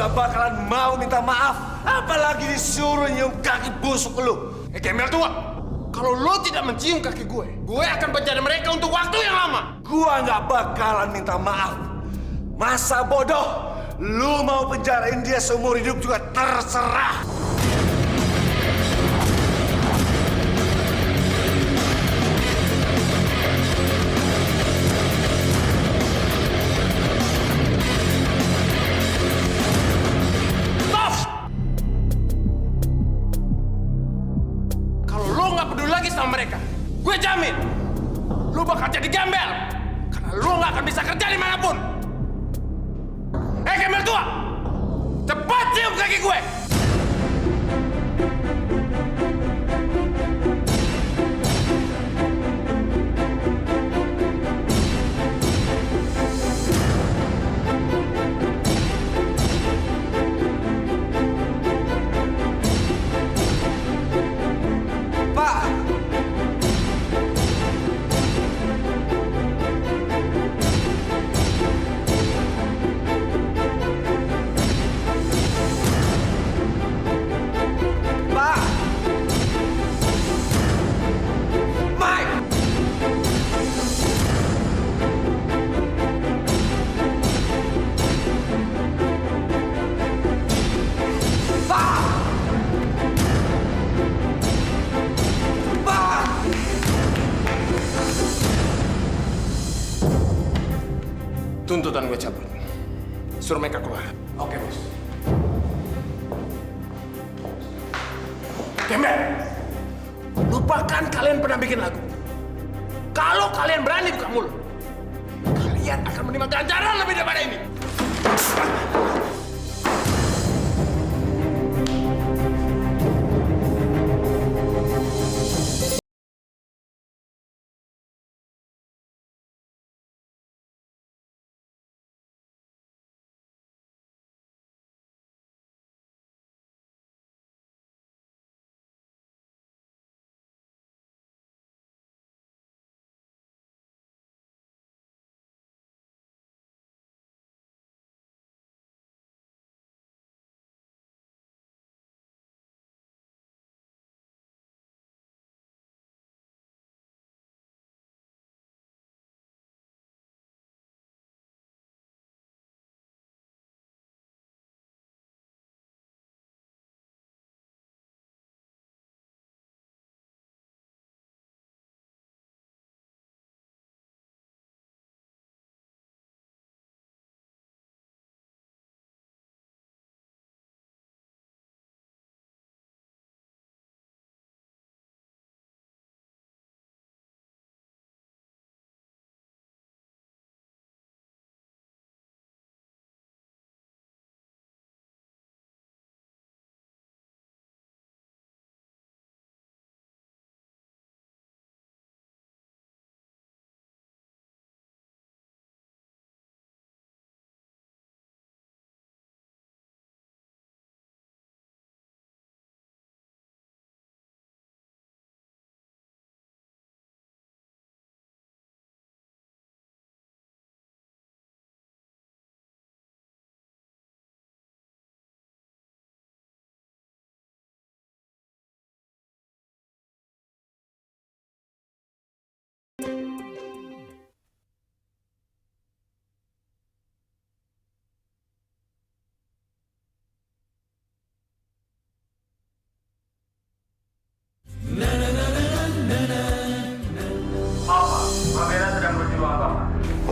nggak bakalan mau minta maaf. Apalagi disuruh nyium kaki busuk lu. Gembel tua, kalau lo tidak mencium kaki gue akan penjara mereka untuk waktu yang lama. Gua nggak bakalan minta maaf. Masa bodoh, lu mau penjarain dia seumur hidup juga terserah. Sama mereka, gue jamin lu bakal jadi gembel karena lu nggak akan bisa kerja dimanapun. Gembel tua, cepat cium kaki gue. Tuntutan gue cabut. Suruh mereka keluar. Oke, bos. Gembel, lupakan kalian pernah bikin lagu. Kalau kalian berani buka mulut, kalian akan menerima ganjaran lebih daripada ini.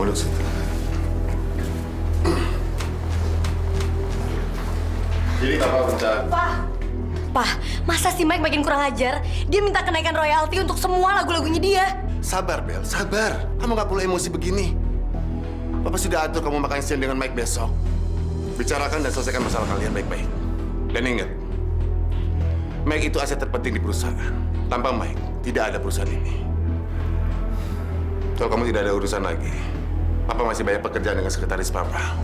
Duduk situ. Jadi Papa minta... Pak, masa si Mike makin kurang ajar? Dia minta kenaikan royalti untuk semua lagu-lagunya dia. Sabar, Bel, sabar. Kamu nggak perlu emosi begini. Papa sudah atur kamu makan siang dengan Mike besok. Bicarakan dan selesaikan masalah kalian baik-baik. Dan ingat, Mike itu aset terpenting di perusahaan. Tanpa Mike, tidak ada perusahaan ini. Kalau kamu tidak ada urusan lagi, Papa masih banyak pekerjaan dengan sekretaris Papa.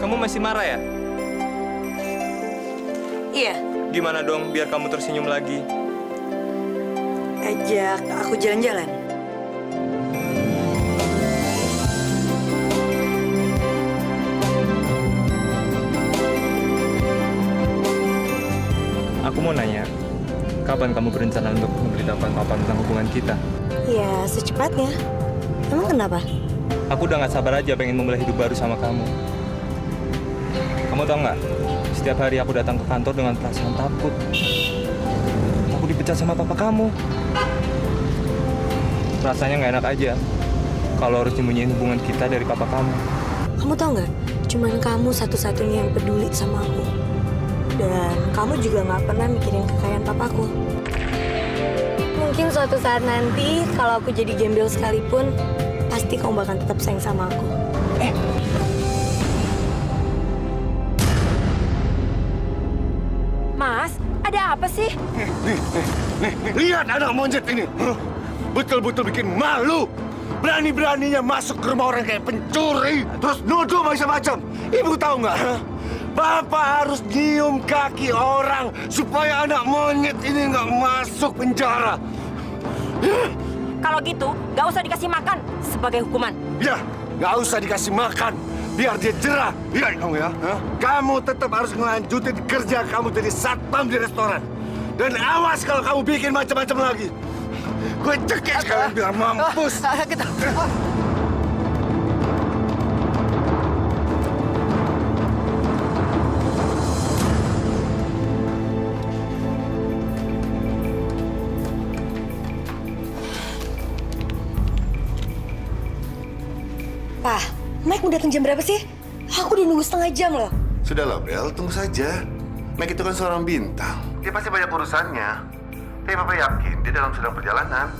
Kamu masih marah ya? Iya. Gimana dong biar kamu tersenyum lagi? ajak aku jalan-jalan. Aku mau nanya, kapan kamu berencana untuk memberitahukan papa tentang hubungan kita? Ya, secepatnya. Emang kenapa? Aku udah gak sabar aja pengen memulai hidup baru sama kamu. Kamu tau nggak? Setiap hari aku datang ke kantor dengan perasaan takut. Aku dipecat sama papa kamu. Rasanya nggak enak aja kalau harus nyembunyiin hubungan kita dari papa kamu. Kamu tau nggak? Cuman kamu satu-satunya yang peduli sama aku. Dan kamu juga nggak pernah mikirin kekayaan papaku. Mungkin suatu saat nanti, kalau aku jadi gembel sekalipun, pasti kamu bakal tetap sayang sama aku. Mas, ada apa sih? Nih, lihat anak monyet ini. Betul-betul bikin malu. Berani-beraninya masuk ke rumah orang kayak pencuri. Terus nuduh macam-macam. Ibu tahu nggak? Bapak harus nyium kaki orang supaya anak monyet ini nggak masuk penjara. Kalau gitu, gak usah dikasih makan sebagai hukuman. Ya, nggak usah dikasih makan. Biar dia jerah. Lihat kamu ya. Kamu tetap harus ngelanjutin kerja kamu jadi satpam di restoran. Dan awas kalau kamu bikin macam-macam lagi. Gue cekik kalian biar mampus. Pak, Mike mau datang jam berapa sih? Aku udah nunggu setengah jam loh. Sudahlah, Bel. Tunggu saja. Mike itu kan seorang bintang. Dia pasti banyak urusannya. Tapi Papa yakin dia dalam sedang perjalanan.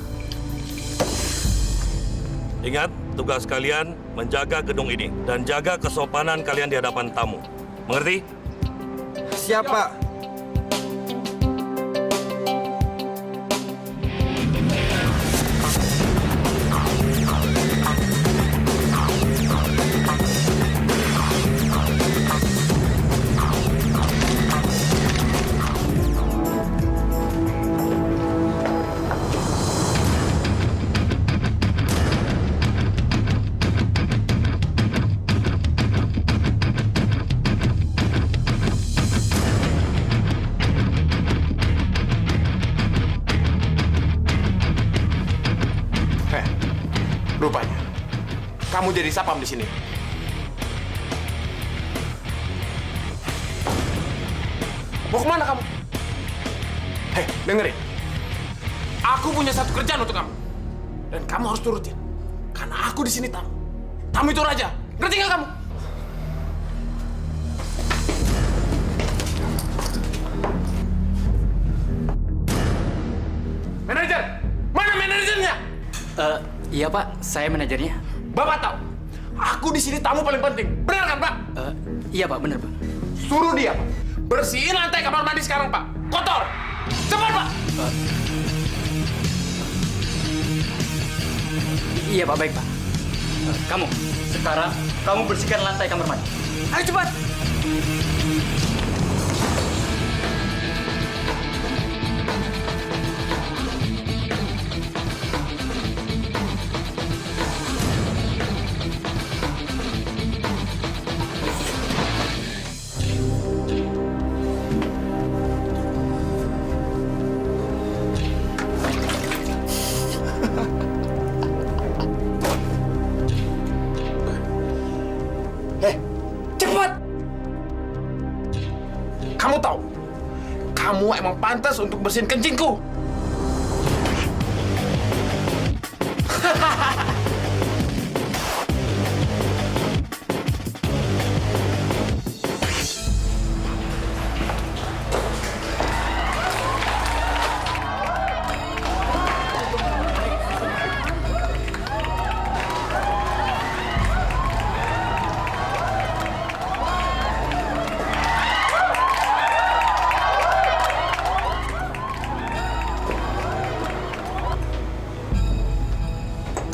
Ingat, tugas kalian menjaga gedung ini dan jaga kesopanan kalian di hadapan tamu. Mengerti? Siap, Pak. Rupanya, kamu jadi sapam di sini. Mau kemana kamu? Hei, dengerin. Aku punya satu kerjaan untuk kamu. Dan kamu harus turutin. Karena aku di sini tamu. Tamu itu raja. Ngerti nggak kamu? Manajer! Mana manajernya? Iya Pak, saya manajernya. Bapak tahu, aku di sini tamu paling penting. Benar kan, Pak? Iya Pak, benar Pak. Suruh dia, Pak. Bersihin lantai kamar mandi sekarang, Pak. Kotor. Cepat, Pak. Iya Pak, baik Pak. Kamu, sekarang kamu bersihkan lantai kamar mandi. Ayo cepat. Cepat. Kamu tahu, kamu emang pantas untuk bersihin kencingku.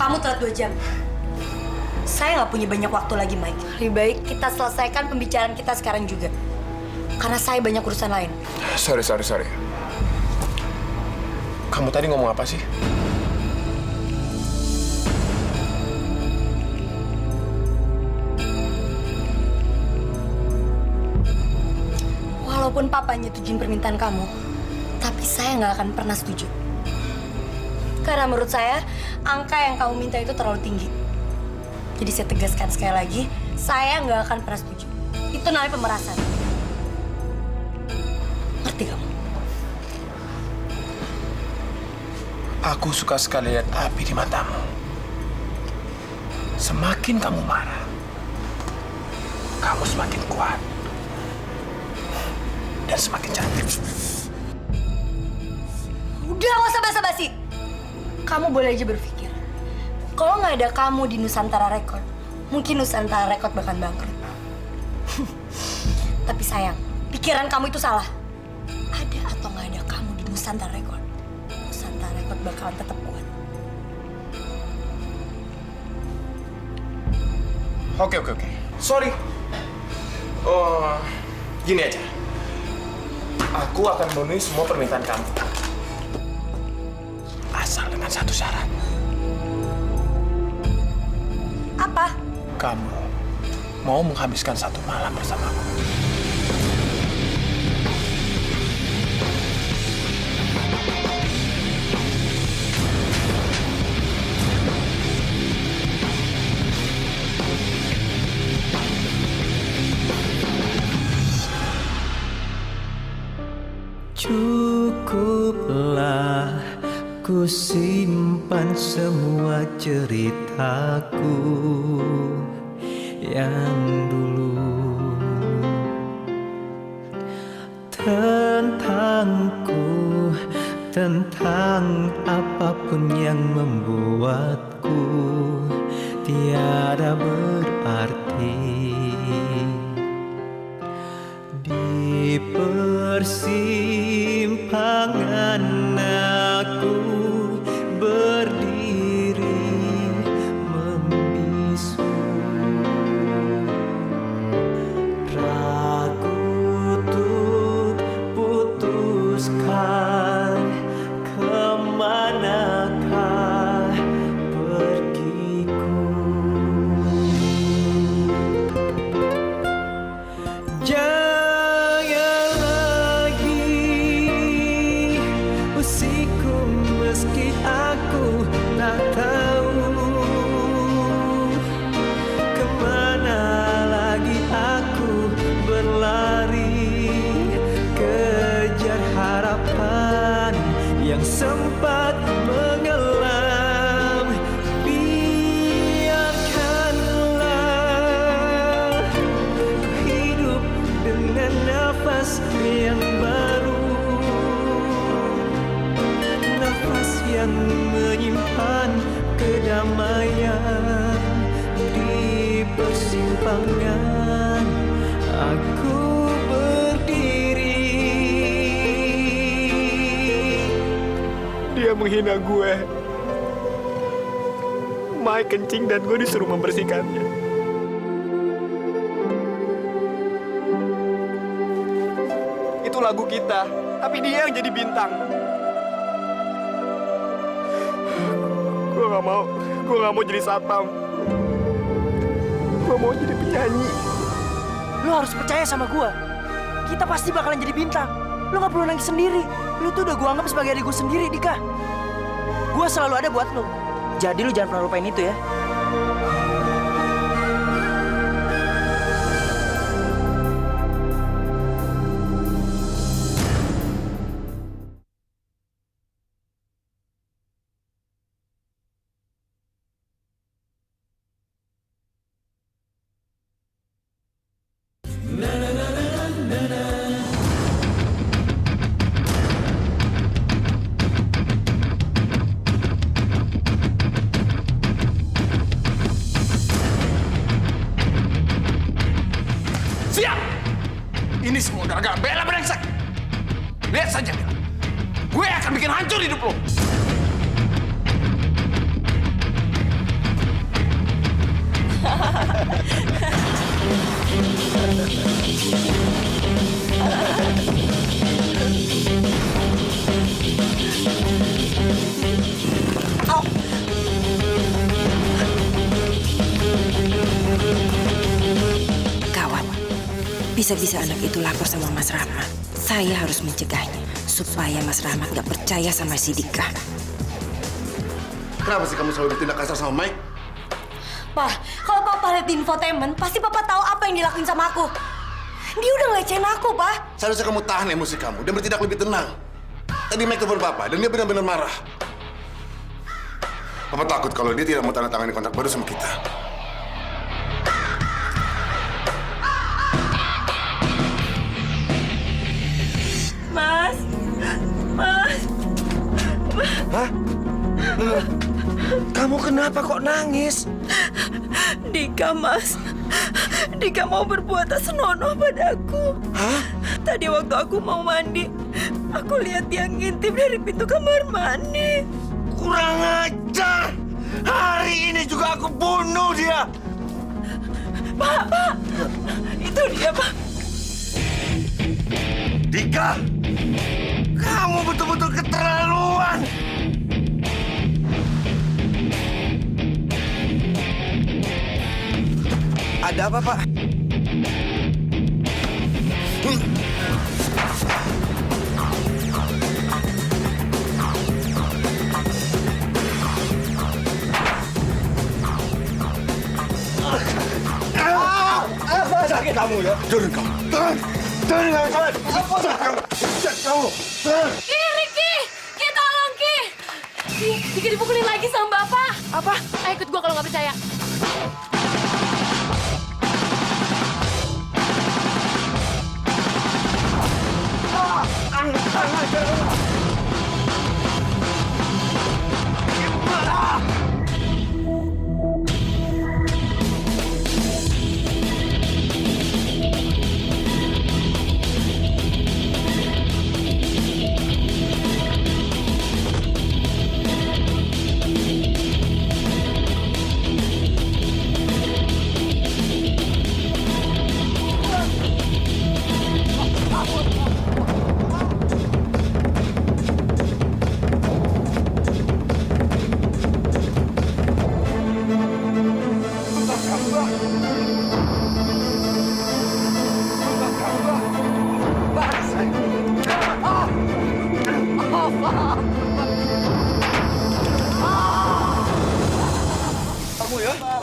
Kamu telat 2 jam. Saya nggak punya banyak waktu lagi, Mike. Lebih baik kita selesaikan pembicaraan kita sekarang juga. Karena saya banyak urusan lain. Sorry. Kamu tadi ngomong apa sih? Walaupun papa nyetujuin permintaan kamu, tapi saya nggak akan pernah setuju. Karena menurut saya, angka yang kamu minta itu terlalu tinggi. Jadi saya tegaskan sekali lagi, saya nggak akan pernah setuju. Itu namanya pemerasan. Ngerti kamu? Aku suka sekali lihat api di matamu. Semakin kamu marah, kamu semakin kuat. Dan semakin cantik. Udah, nggak usah basa-basi. Kamu boleh aja berpikir. Kalau nggak ada kamu di Nusantara Record, mungkin Nusantara Record bakal bangkrut. Tapi sayang, pikiran kamu itu salah. Ada atau nggak ada kamu di Nusantara Record, Nusantara Record bakalan tetap kuat. Oke. Sorry. Oh, gini aja. Aku akan memenuhi semua permintaan kamu. Asal dengan satu syarat. Apa? Kamu mau menghabiskan satu malam bersamaku. Cukuplah ku simpan semua ceritaku yang dulu tentangku, tentang apapun yang membuatku tiada berarti. Di persimpangan aku berdiri membisu, ragu untuk putuskan kemanakah pergiku. Meski aku tak tahu kemana lagi aku berlari, kejar harapan yang sempat mengelam. Biarkanlah hidup dengan nafas yang baru, yang menyimpan kedamaian. Di persimpangan aku berdiri. Dia menghina gue. Mike kencing dan gue disuruh membersihkannya. Itu lagu kita, tapi dia yang jadi bintang. Gue gak mau jadi satpam. Gue mau jadi penyanyi. Lo harus percaya sama gue. Kita pasti bakalan jadi bintang. Lo gak perlu nangis sendiri. Lo tuh udah gue anggap sebagai adik gue sendiri, Dika. Gue selalu ada buat lo. Jadi lo jangan pernah lupain itu ya. Siap! Ini semua gara-gara Bella brengsek. Lihat saja, Bella. Gue akan bikin hancur hidup lo. Bisa-bisa anak itu lapor sama Mas Rahmat. Saya harus mencegahnya supaya Mas Rahmat nggak percaya sama si Dika. Kenapa sih kamu selalu bertindak kasar sama Mike? Pak, kalau Papa lihat di infotainment, pasti Papa tahu apa yang dilakuin sama aku. Dia udah ngelecehin aku, Pak. Seharusnya kamu tahan emosi kamu dan bertindak lebih tenang. Tadi Mike telepon Papa dan dia benar-benar marah. Papa takut kalau dia tidak mau tanda tangani kontrak baru sama kita. Mas. Hah? Kamu kenapa kok nangis? Dika, Mas. Dika mau berbuat tak senonoh padaku. Hah? Tadi waktu aku mau mandi, aku lihat dia ngintip dari pintu kamar mandi. Kurang ajar! Hari ini juga aku bunuh dia! Pak, itu dia, Pak. Dika! Kamu betul-betul keterlaluan! Ada apa, Pak? Apa sakit kamu ya? Turun kamu! Turun! Turun kamu! Turun! Apa sakit kamu? Kamu! Turun! Ki, tolong, Ki. Dika dipukulin lagi sama Bapak. Apa? Ayo ikut gua kalau nggak percaya.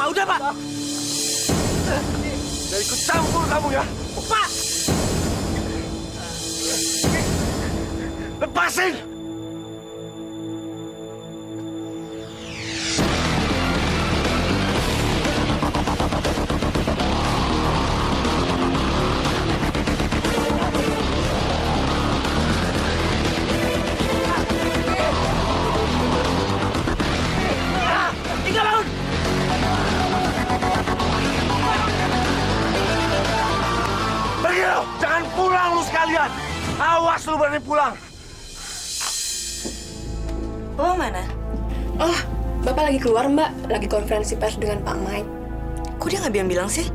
Udah, Pak! Jangan ikut campur kamu ya! Pak! Lepasin! Jangan pulang lu sekalian! Awas lu berani pulang! Oh, mana? Oh, Bapak lagi keluar, Mbak. Lagi konferensi pers dengan Pak Mike. Kok dia nggak bilang-bilang sih?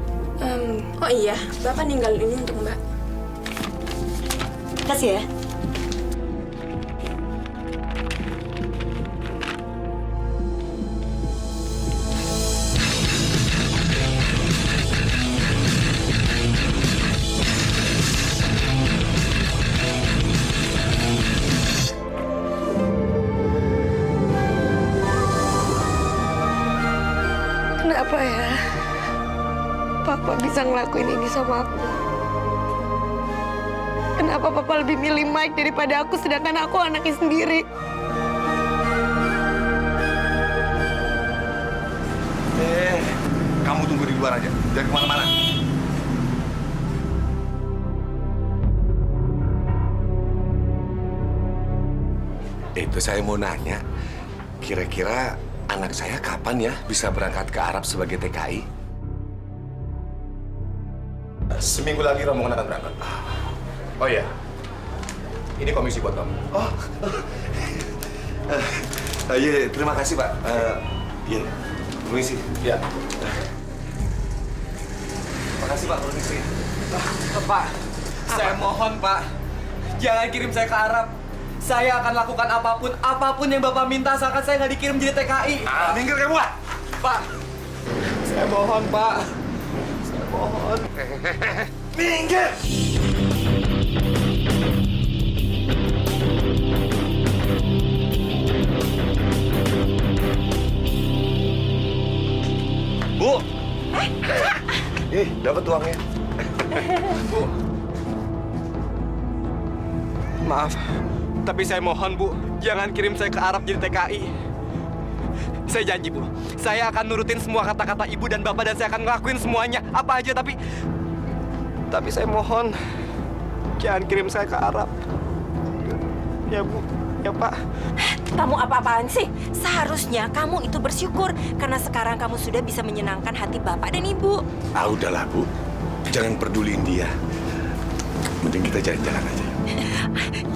Oh iya, Bapak ninggalin ini untuk Mbak. Kasih ya. Kenapa ya? Papa bisa ngelakuin ini sama aku. Kenapa Papa lebih milih Mike daripada aku, sedangkan aku anaknya sendiri? Kamu tunggu di luar aja. Jangan kemana-mana. Itu saya mau nanya, kira-kira anak saya kapan ya bisa berangkat ke Arab sebagai TKI? Seminggu lagi rombongan akan berangkat. Oh iya, ini komisi buat kamu. Iya, terima kasih Pak. Iya, permisi. Ya. Makasih Pak, permisi. Pak, saya mohon Pak, jangan kirim saya ke Arab. Saya akan lakukan apapun yang Bapak minta, asalkan saya nggak dikirim jadi TKI. Minggir kamu, Pak, saya mohon Pak, saya mohon. Minggir! Bu! Dapat uangnya. Bu. Maaf, tapi saya mohon, Bu, jangan kirim saya ke Arab jadi TKI. Saya janji, Bu, saya akan nurutin semua kata-kata Ibu dan Bapak dan saya akan ngelakuin semuanya, apa aja, tapi saya mohon jangan kirim saya ke Arab. Ya, Bu. Ya, Pak. Kamu apa-apaan sih? Seharusnya kamu itu bersyukur karena sekarang kamu sudah bisa menyenangkan hati Bapak dan Ibu. Ah, udahlah, Bu. Jangan peduliin dia. Mending kita jalan-jalan aja.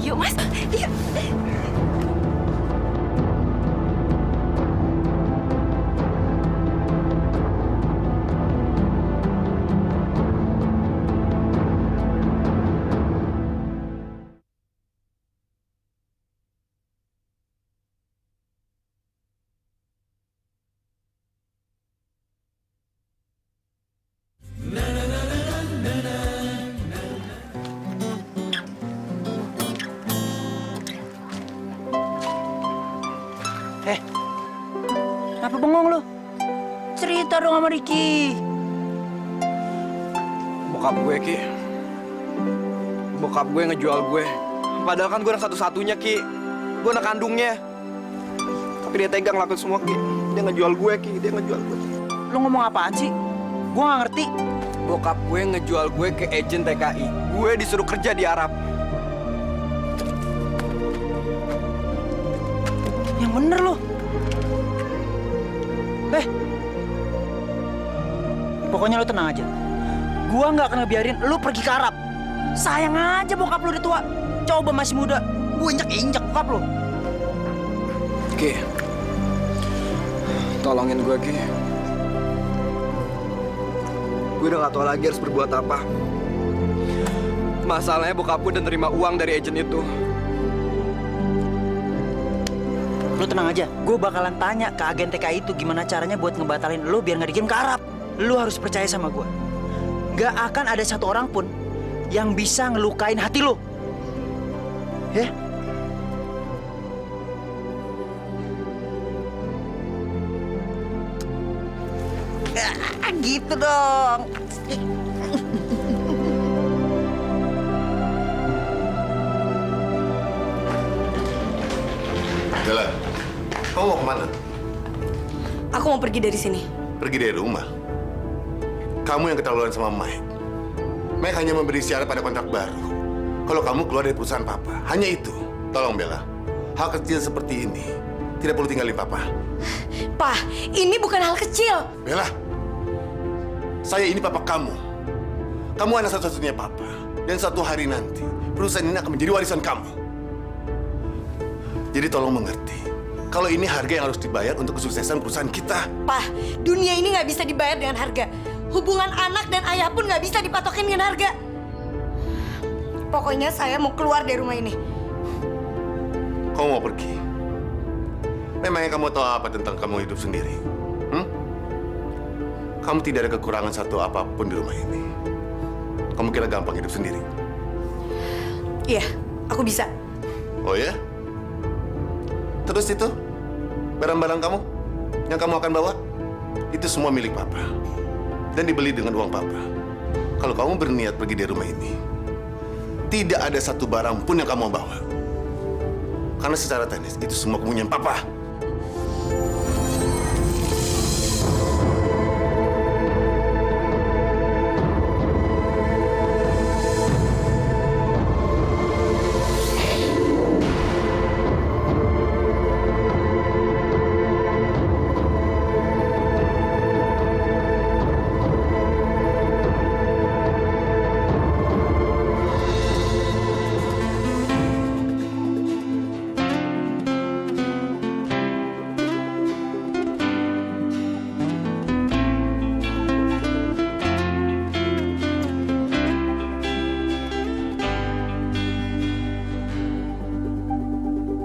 Yuk, Mas. Yuk. Kenapa bengong lu? Cerita dong sama Ricky. Bokap gue, Ki. Bokap gue ngejual gue. Padahal kan gue anak satu-satunya, Ki. Gue anak kandungnya. Tapi dia tega ngelakuin semua, Ki. Dia ngejual gue, Ki. Dia ngejual gue. Lu ngomong apaan sih? Gue nggak ngerti. Bokap gue ngejual gue ke agen TKI. Gue disuruh kerja di Arab. Yang bener lu. Pokoknya lu tenang aja. Gua nggak akan ngebiarin lu pergi ke Arab. Sayang aja bokap lu udah tua. Coba masih muda, gue injak-injak bokap lu. Ki, tolongin gue, Ki. Gue udah gak tahu lagi harus berbuat apa. Masalahnya bokap gue udah nerima uang dari agen itu. Lu tenang aja, gue bakalan tanya ke agen TKI itu gimana caranya buat ngebatalin lu biar nggak dikirim ke Arab. Lu harus percaya sama gue. Gak akan ada satu orang pun yang bisa ngelukain hati lu. Ya? Gitu dong. Bella, kamu mau kemana? Aku mau pergi dari sini. Pergi dari rumah? Kamu yang keterlaluan sama Mike. Mike hanya memberi syarat pada kontrak baru. Kalau kamu keluar dari perusahaan Papa. Hanya itu. Tolong Bella, hal kecil seperti ini tidak perlu tinggalin Papa. Pak, ini bukan hal kecil. Bella, saya ini Papa kamu. Kamu anak satu-satunya Papa. Dan suatu hari nanti, perusahaan ini akan menjadi warisan kamu. Jadi tolong mengerti. Kalau ini harga yang harus dibayar untuk kesuksesan perusahaan kita. Pak, dunia ini nggak bisa dibayar dengan harga. Hubungan anak dan ayah pun nggak bisa dipatokin dengan harga. Pokoknya saya mau keluar dari rumah ini. Kamu mau pergi? Memangnya kamu tahu apa tentang kamu hidup sendiri? Kamu tidak ada kekurangan satu apapun di rumah ini. Kamu kira gampang hidup sendiri? Iya, aku bisa. Oh ya? Terus itu, barang-barang kamu yang kamu akan bawa, itu semua milik Papa. Dan dibeli dengan uang Papa. Kalau kamu berniat pergi dari rumah ini, tidak ada satu barang pun yang kamu bawa. Karena secara teknis, itu semua kepunyaan Papa.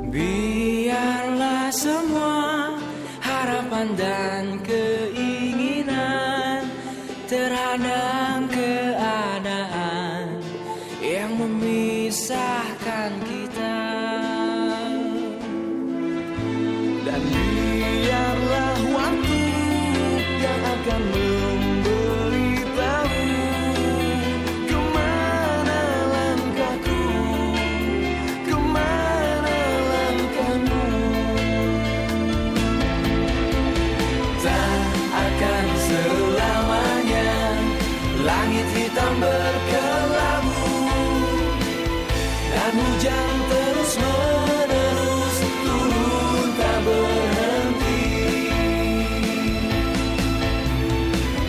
Biarlah semua harapan dan keinginan terhadap keadaan memisahkan kita. Dan biarlah waktu yang akan memberitahu kemana langkahku, kemana langkahmu. Tak akan selamanya langit hitam berkelabu dan hujan terus menerus turun tak berhenti.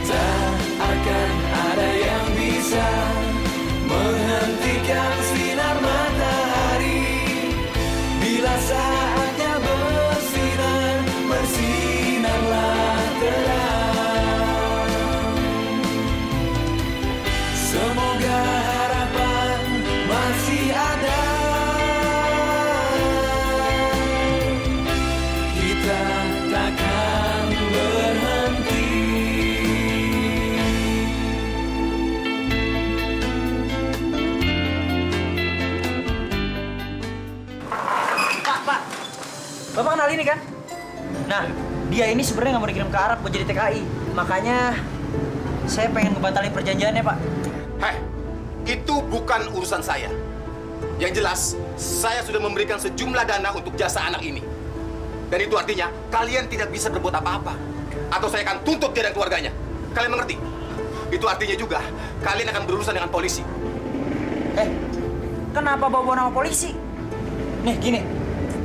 Tak akan ada yang bisa menghentikan sinar matahari bila saatnya bersinar, bersinarlah terang. Semoga harapan masih ada. Kita takkan berhenti. Pak. Bapak kenal ini kan? Nah, dia ini sebenarnya nggak mau dikirim ke Arab buat jadi TKI. Makanya saya pengen ngebatalin perjanjiannya, Pak. Heh, itu bukan urusan saya. Yang jelas, saya sudah memberikan sejumlah dana untuk jasa anak ini. Dan itu artinya kalian tidak bisa berbuat apa-apa. Atau saya akan tuntut dia dan keluarganya. Kalian mengerti? Itu artinya juga kalian akan berurusan dengan polisi. Kenapa bawa nama polisi? Nih, gini.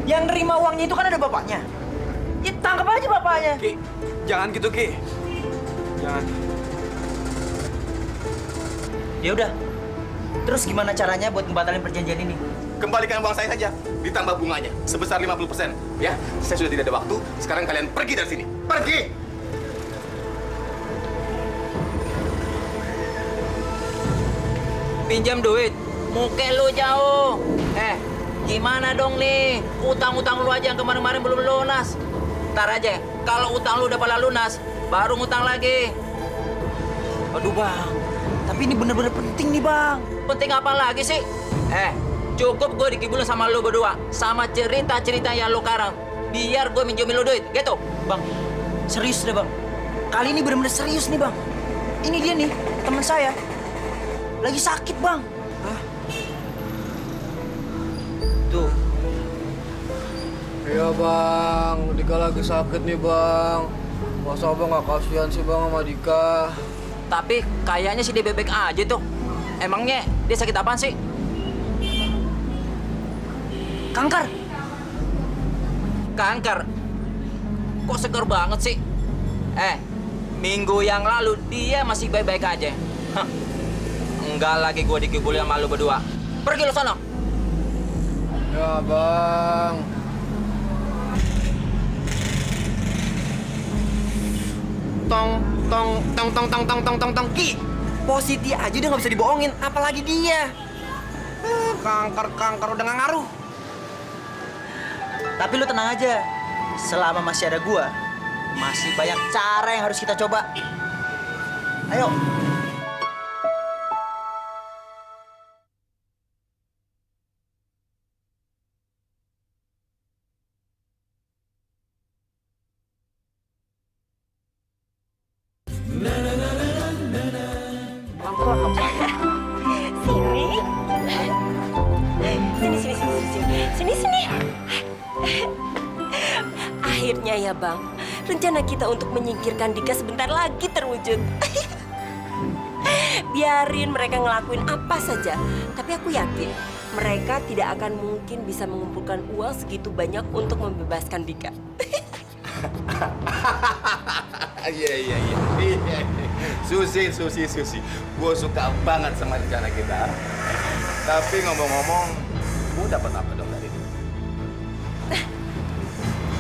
Yang nerima uangnya itu kan ada bapaknya. Ya tangkap aja bapaknya. Ki, jangan gitu, Ki. Jangan. Ya udah. Terus gimana caranya buat ngebatalin perjanjian ini? Kembalikan uang saya saja, ditambah bunganya sebesar 50%. Ya, saya sudah tidak ada waktu. Sekarang kalian pergi dari sini. Pergi! Pinjam duit, muka lu jauh. Gimana dong nih? Utang-utang lu aja yang kemarin-kemarin belum lunas. Ntar aja, kalau utang lu udah pada lunas, baru ngutang lagi. Aduh, Bang. Tapi ini bener-bener penting nih, Bang. Penting apa lagi sih? Cukup gue dikibulin sama lu berdua. Sama cerita-cerita yang lu karang. Biar gue minjemin lu duit, gitu. Bang, serius deh, Bang. Kali ini bener-bener serius nih, Bang. Ini dia nih, teman saya. Lagi sakit, Bang. Tuh. Iya, Bang. Dika lagi sakit nih, Bang. Masa Abang nggak kasihan sih, Bang, sama Dika? Tapi kayaknya sih dia bebek aja tuh. Emangnya dia sakit apaan sih? Kanker. Kanker? Kok seger banget sih? Minggu yang lalu dia masih baik-baik aja. Hah. Enggak lagi gue dikibulin sama lu berdua. Pergi lu sono. Ya, Bang. Tong. Ki, Positi aja udah nggak bisa dibohongin, apalagi dia. Kanker udah nggak ngaruh. Tapi lu tenang aja. Selama masih ada gua, masih banyak cara yang harus kita coba. Ayo. Sini. Akhirnya ya, Bang. Rencana kita untuk menyingkirkan Dika sebentar lagi terwujud. Biarin mereka ngelakuin apa saja. Tapi aku yakin mereka tidak akan mungkin bisa mengumpulkan uang segitu banyak untuk membebaskan Dika. Iya. Susi. Gue suka banget sama rencana kita. Tapi ngomong-ngomong, gue dapat apa dong dari itu?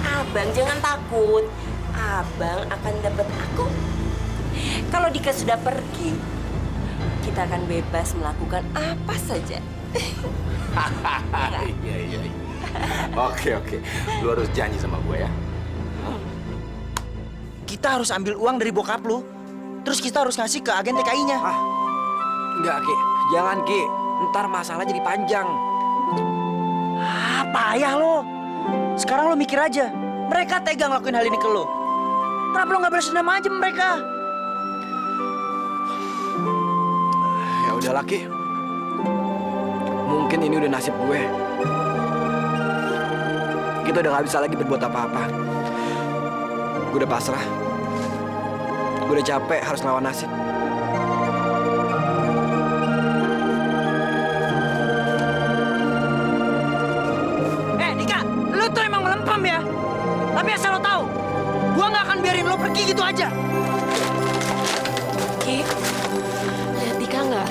Abang jangan takut. Abang akan dapat aku. Kalau Dika sudah pergi, kita akan bebas melakukan apa saja. Iya. Oke. Lu harus janji sama gue ya. Kita harus ambil uang dari bokap lu. Terus kita harus ngasih ke agen TKI-nya. Enggak, Ki. Jangan, Ki. ntar masalah jadi panjang. Payah lo. Sekarang lo mikir aja. Mereka tega ngelakuin hal ini ke lo. Kenapa lo nggak balas dendam aja sama mereka? Ya udah Laki. Mungkin ini udah nasib gue. Kita udah gak bisa lagi berbuat apa-apa. Gue udah pasrah. Gue udah capek harus lawan nasib. Dika, lu tuh emang melempem ya. Tapi asal lo tahu, gua nggak akan biarin lo pergi gitu aja. Ki, lihat Dika nggak?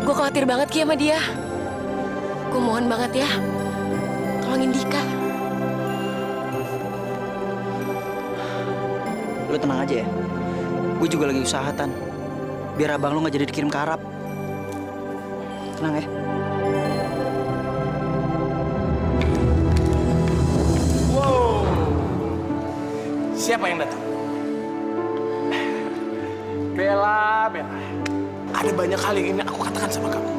Gue khawatir banget Ki sama dia. Gue mohon banget ya, tolongin Dika. Lo tenang aja ya. Gue juga lagi usaha, Tan. Biar abang lo nggak jadi dikirim ke Arab. Tenang ya. Siapa yang datang? Bella. Ada banyak hal yang ingin aku katakan sama kamu.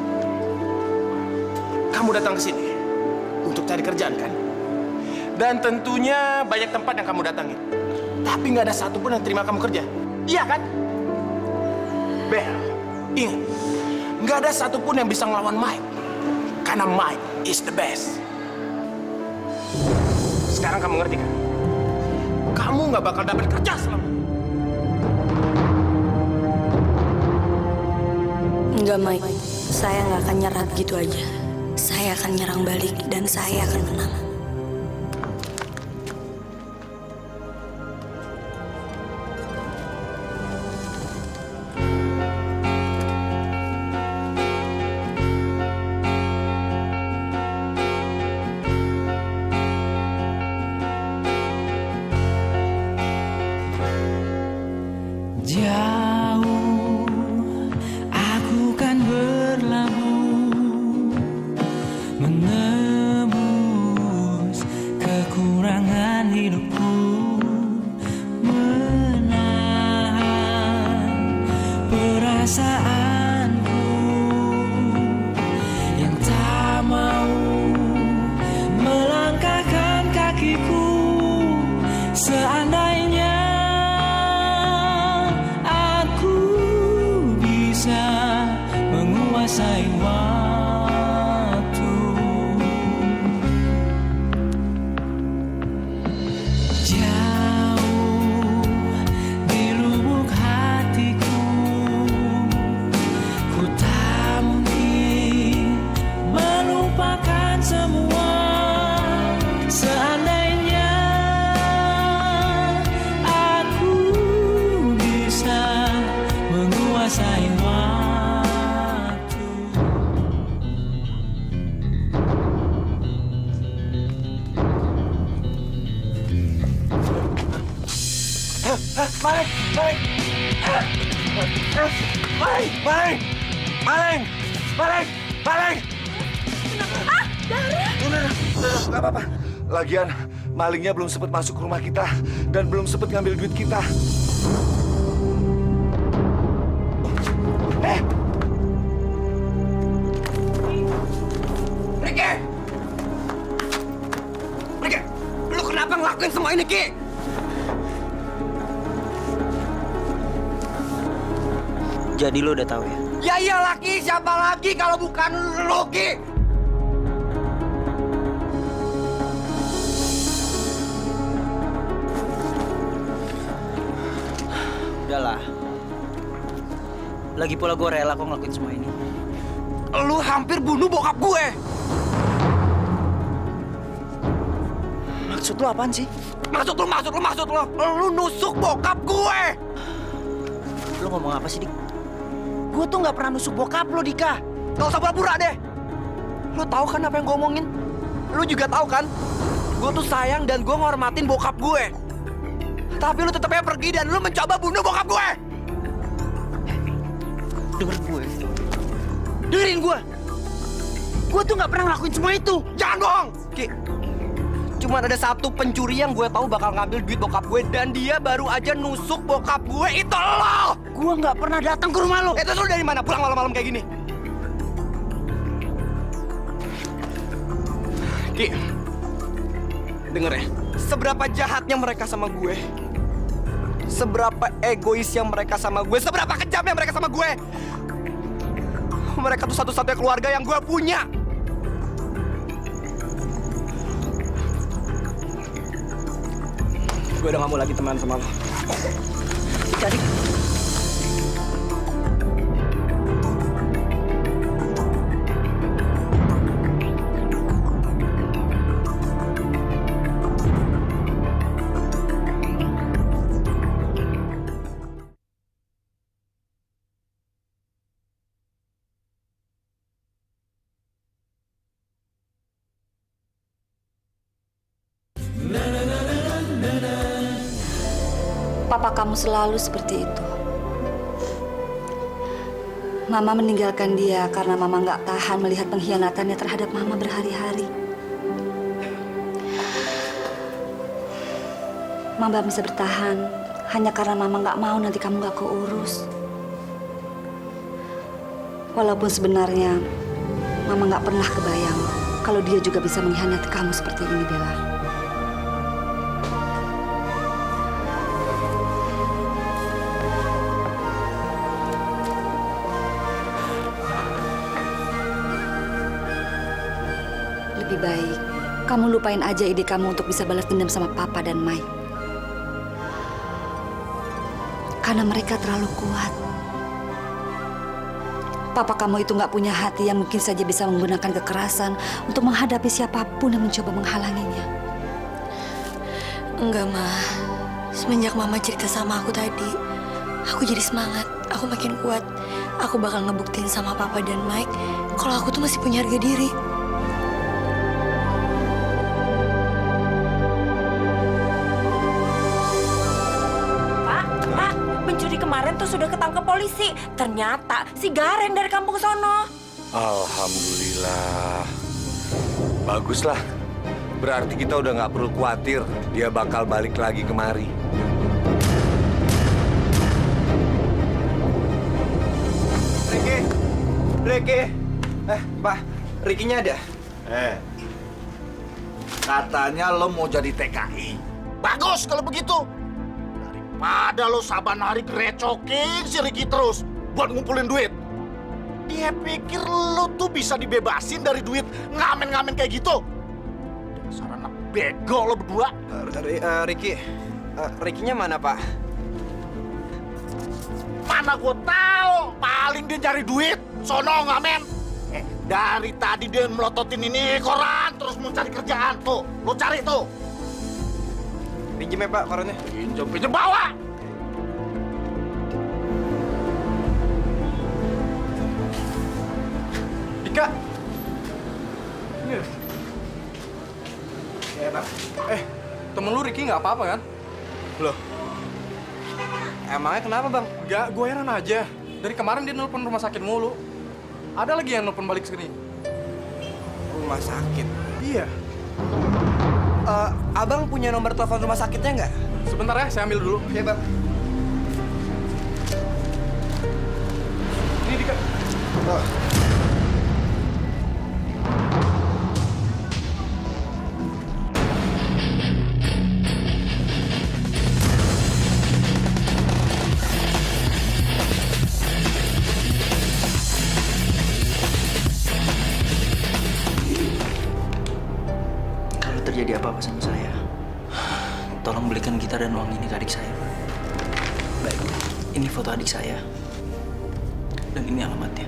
Kamu datang ke sini untuk cari kerjaan, kan? Dan tentunya banyak tempat yang kamu datangi. Tapi nggak ada satupun yang terima kamu kerja. Iya kan? Bella, ingat. Nggak ada satupun yang bisa ngelawan Mike. Karena Mike is the best. Sekarang kamu ngerti kan? Kamu nggak bakal dapat kerja selama. Enggak, Mike. Saya nggak akan nyerah gitu aja. Saya akan nyerang balik dan saya akan menang. Jauh aku kan berlabuh, menebus kekurangan hidupku, menahan perasaanku yang tak mau melangkahkan kakiku. Seandainya menguasai waktu, jauh di lubuk hatiku, ku tak mungkin melupakan semua. Seandainya aku bisa menguasai waktu. Maling! Udah, nggak apa-apa. Lagian, malingnya belum sempat masuk ke rumah kita dan belum sempat ngambil duit kita. Riki, lu kenapa ngelakuin semua ini, Ki? Jadi lo udah tahu ya? Ya iyalah, Ki. Siapa lagi kalau bukan lu, Ki? Udahlah. Lagi pula gue rela kok ngelakuin semua ini. Lu hampir bunuh bokap gue. Maksud lo apaan sih? Maksud lo. Lu nusuk bokap gue. Lo ngomong apa sih, Dik? Gue tuh nggak pernah nusuk bokap lo, Dika. Gak usah pura-pura deh. Lu tahu kan apa yang gue omongin? Lu juga tahu kan? Gue tuh sayang dan gue ngormatin bokap gue. Tapi lu tetap aja pergi dan lu mencoba bunuh bokap gue. Dengerin gue. Dengerin gue. Gue tuh nggak pernah ngelakuin semua itu. Jangan bohong, Ki. Cuma ada satu pencuri yang gue tahu bakal ngambil duit bokap gue dan dia baru aja nusuk bokap gue. Itu lo. Gue nggak pernah datang ke rumah lo. Itu lu dari mana? Pulang malam-malam kayak gini. Ki, denger ya. Seberapa jahatnya mereka sama gue, seberapa egoisnya mereka sama gue, seberapa kejamnya mereka sama gue. Mereka tuh satu-satunya keluarga yang gue punya. Gue udah gak mau lagi teman sama lo. Jadi Papa kamu selalu seperti itu. Mama meninggalkan dia karena Mama nggak tahan melihat pengkhianatannya terhadap Mama berhari-hari. Mama bisa bertahan hanya karena Mama nggak mau nanti kamu nggak keurus. Walaupun sebenarnya Mama nggak pernah kebayang kalau dia juga bisa mengkhianati kamu seperti ini, Bella. Lebih baik kamu lupain aja ide kamu untuk bisa balas dendam sama Papa dan Mike. Karena mereka terlalu kuat. Papa kamu itu nggak punya hati yang mungkin saja bisa menggunakan kekerasan untuk menghadapi siapapun yang mencoba menghalanginya. Enggak, Ma. Semenjak Mama cerita sama aku tadi, aku jadi semangat. Aku makin kuat. Aku bakal ngebuktiin sama Papa dan Mike kalau aku tuh masih punya harga diri. Kemarin tuh sudah ketangkep polisi. Ternyata si Garen dari kampung sono. Alhamdulillah. Baguslah. Berarti kita udah nggak perlu khawatir dia bakal balik lagi kemari. Riki. Pak, Rikinya ada? Katanya lo mau jadi TKI. Bagus kalau begitu. Daripada lo saban hari grecokin si Ricky terus buat ngumpulin duit. Dia pikir lo tuh bisa dibebasin dari duit ngamen-ngamen kayak gitu. Dasar anak bego lo berdua. Rikinya mana, Pak? Mana gue tahu, paling dia cari duit, sono ngamen. Dari tadi dia melototin ini koran terus mau cari kerjaan tuh. Lo cari tuh. Pinjem ya, Pak, korannya. Pinjem bawa. Dika. Ya, Pak. Temen lu Ricky nggak apa-apa kan? Loh. Emangnya kenapa, Bang? Nggak, gue heran aja. Dari kemarin dia nelpon rumah sakit mulu. Ada lagi yang nelpon balik sini. Rumah sakit? Iya. Abang punya nomor telepon rumah sakitnya nggak? Sebentar ya, saya ambil dulu. Iya, Bang. Ini Dika. Oh. Terjadi apa-apa sama saya, tolong belikan gitar dan uang ini ke adik saya. Baik, ini foto adik saya dan ini alamatnya.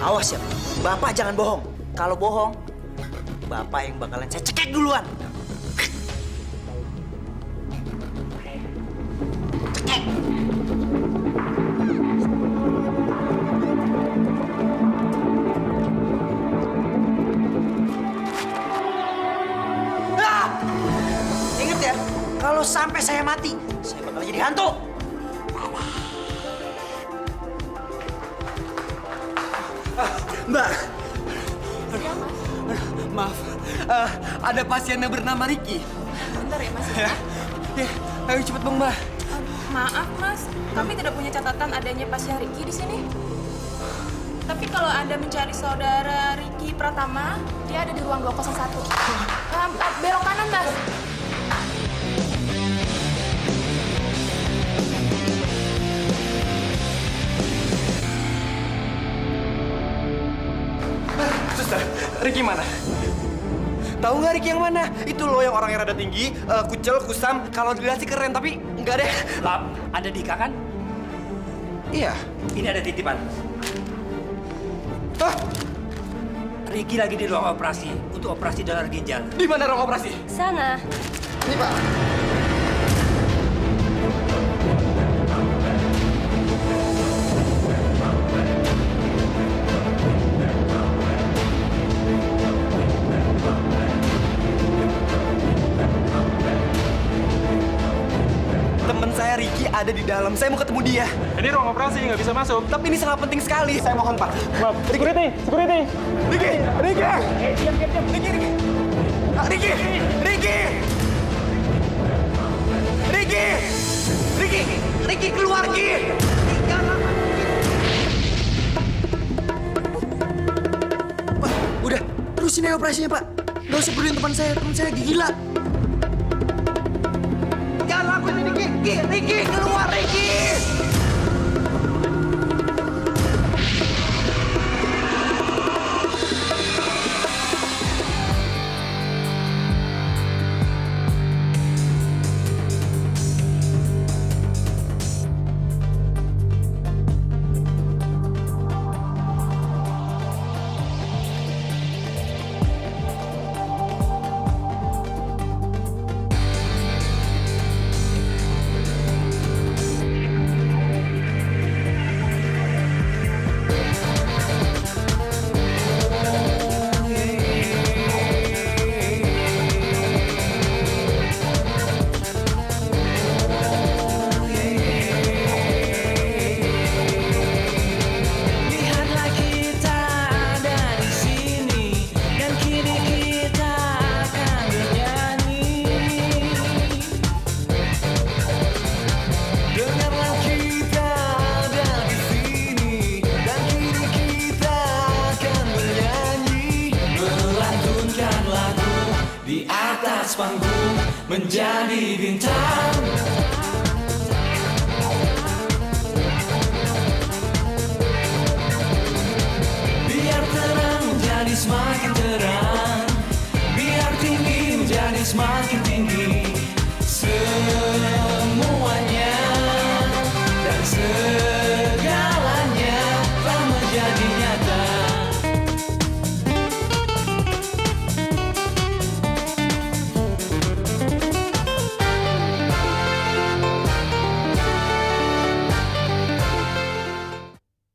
Awas ya, Bapak jangan bohong. Kalau bohong, Bapak yang bakalan saya cekek duluan. Cekek. Ingat ya, kalau sampai saya mati, saya bakal jadi hantu. Mbak, Maaf, ada pasien yang bernama Ricky. Bentar ya, Mas. Ya, ayo cepet dong, Mbak. Maaf, Mas. Kami tidak punya catatan adanya pasien Ricky di sini. Tapi kalau Anda mencari saudara Ricky Pratama, dia ada di ruang 201. Belok kanan, Mas. Suster, Ricky mana? Tahu nggak Ricky yang mana? Itu loh yang orangnya rada tinggi, kucel, kusam. Kalau dilihat sih keren, tapi enggak deh. Lap, ada Dika kan? Iya. Ini ada titipan. Hah? Ricky lagi di ruang operasi untuk operasi donor ginjal. Di mana ruang operasi? Sana. Ini, Pak. Temen saya Ricky ada di dalam. Saya mau ketemu dia. Ini ruang operasi, nggak bisa masuk. Tapi ini sangat penting sekali. Saya mohon, Pak. Maaf. Security! Ricky! Ricky! Ricky! Ricky! Ricky! Ricky! Ricky! Ricky keluar, Ricky! Pak, udah. Terusin aja operasinya, Pak. Gak usah peduliin teman saya lagi gila. Jangan lakuin ini, Ricky! Ricky, keluar, Ricky! Lihatlah kita ada di sini dan kini kita akan bernyanyi. Dengarlah kita ada di sini dan kini kita akan bernyanyi. Melantunkan lagu di atas panggung menjadi bintang. Biar terang menjadi semakin terang, biar tinggi menjadi semakin tinggi.